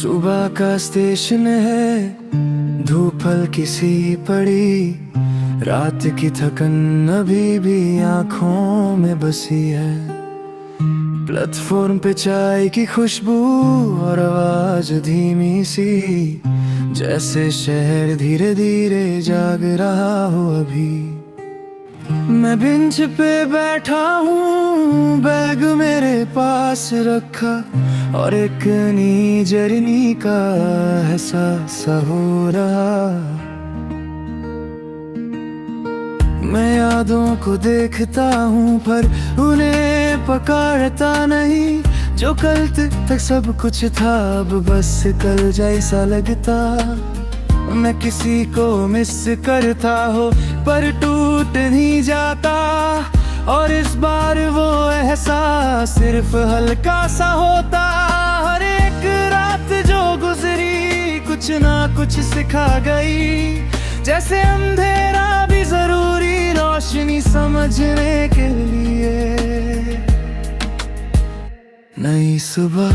सुबह का स्टेशन है, धूप हल्की सी पड़ी, रात की थकन अभी भी आंखों में बसी है। प्लेटफॉर्म पे चाय की खुशबू और आवाज धीमी सी, जैसे शहर धीरे धीरे जाग रहा हो अभी। मैं बेंच पे बैठा हूँ, बैग मेरे पास रखा, और एक नई जर्नी का एहसास हो रहा। मैं यादों को देखता हूँ पर उन्हें पकड़ता नहीं, जो कल तक सब कुछ था अब बस कल जैसा लगता। मैं किसी को मिस करता हो पर टूट नहीं जाता, और इस बार वो एहसास सिर्फ हल्का सा होता। हर एक रात जो गुजरी कुछ ना कुछ सिखा गई, जैसे अंधेरा भी जरूरी रोशनी समझने के लिए। नई सुबह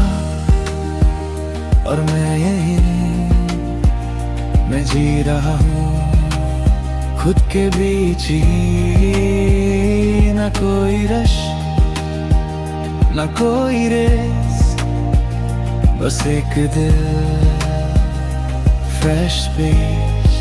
और मैं यहीं मैं जी रहा हूँ खुद के बीच ही, ना कोई रश ना कोई रेस, बस एक दिल फ्रेश पेस।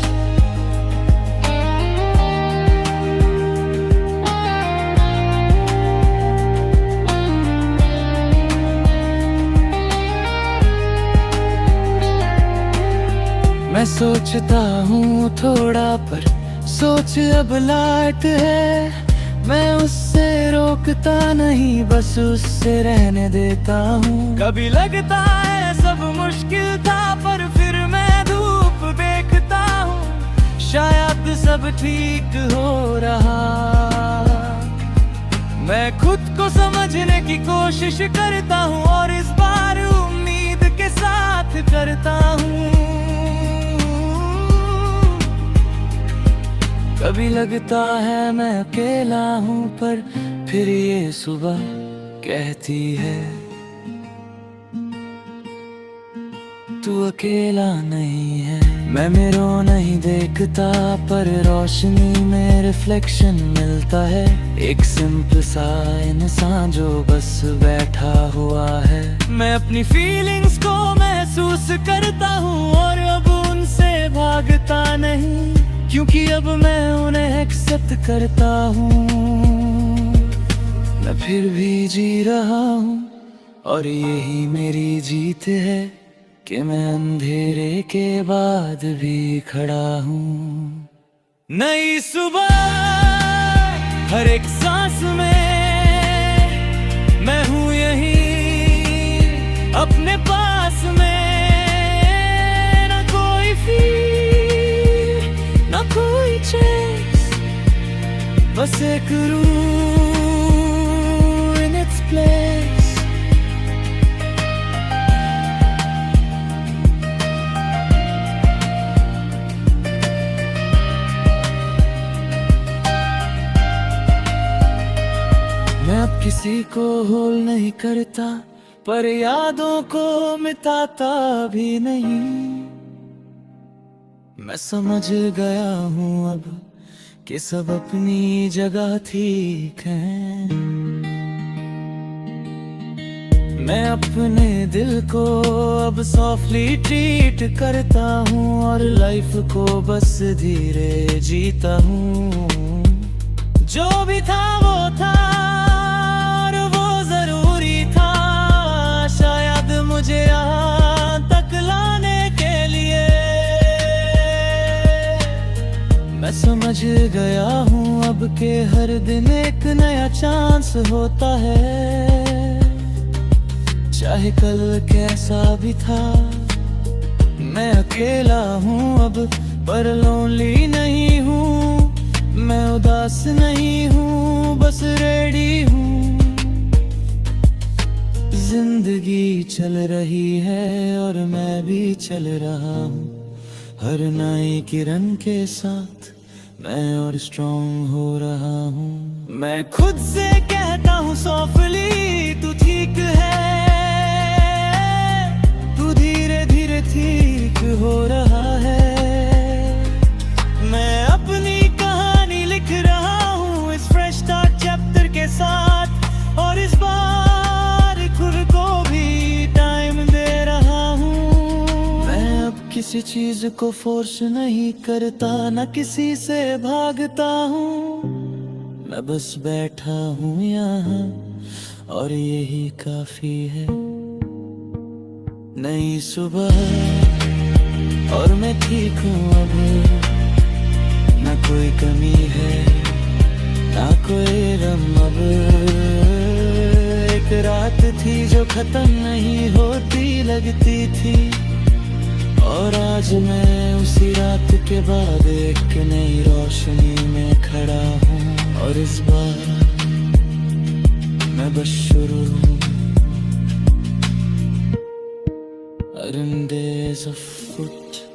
मैं सोचता हूँ थोड़ा पर सोच अब लाट है, मैं उससे रोकता नहीं बस उससे रहने देता हूँ। कभी लगता है सब मुश्किल था पर फिर मैं धूप देखता हूँ, शायद सब ठीक हो रहा। मैं खुद को समझने की कोशिश करता हूँ और इस बार उम्मीद के साथ करता हूँ। कभी लगता है मैं अकेला हूँ पर फिर ये सुबह कहती है तू अकेला नहीं है। मैं मिरर नहीं देखता पर रोशनी में रिफ्लेक्शन मिलता है, एक सिंपल सा इंसान जो बस बैठा हुआ है। मैं अपनी फीलिंग्स को महसूस करता हूँ और अब उनसे भागता नहीं, क्योंकि अब मैं उन्हें एक्सेप्ट करता हूँ। मैं फिर भी जी रहा हूँ और यही मेरी जीत है कि मैं अंधेरे के बाद भी खड़ा हूँ। नई सुबह हर एक सांस में, मैं हूँ यहीं अपने पास में, ना कोई फिर ना कोई चेस, बस एक रूम इन इट्स प्लेस। मैं अब किसी को होल नहीं करता पर यादों को मिटाता भी नहीं। मैं समझ गया हूँ अब कि सब अपनी जगह ठीक है। मैं अपने दिल को अब सॉफ्टली ट्रीट करता हूँ और लाइफ को बस धीरे जीता हूँ। जो भी था वो था और वो जरूरी था, शायद मुझे यहाँ तक लाने के लिए। मैं समझ गया हूँ अब के हर दिन एक नया चांस होता है, चाहे कल कैसा भी था। मैं अकेला हूँ अब पर लोनली नहीं हूँ, मैं उदास नहीं हूँ बस रेडी हूँ। जिंदगी चल रही है और मैं भी चल रहा हूँ, हर नई किरण के साथ मैं और स्ट्रॉन्ग हो रहा हूँ। मैं खुद से कहता हूँ सॉफ्टली तू ठीक है, तू धीरे धीरे ठीक हो रहा है। मैं अपनी कहानी लिख रहा हूँ इस फ्रेश स्टार्ट चैप्टर के साथ, और इस बार खुद को भी टाइम दे रहा हूँ। मैं अब किसी चीज को फोर्स नहीं करता, न किसी से भागता हूँ। मैं बस बैठा हूँ यहाँ और यही काफी है। नई सुबह और मैं ठीक हूँ अभी, न कोई कमी है ना कोई गम। अब एक रात थी जो खत्म नहीं होती लगती थी, और आज मैं उसी रात के बाद एक नई रोशनी में खड़ा हूँ। और इस बार मैं बस शुरू हूँ। There's a foot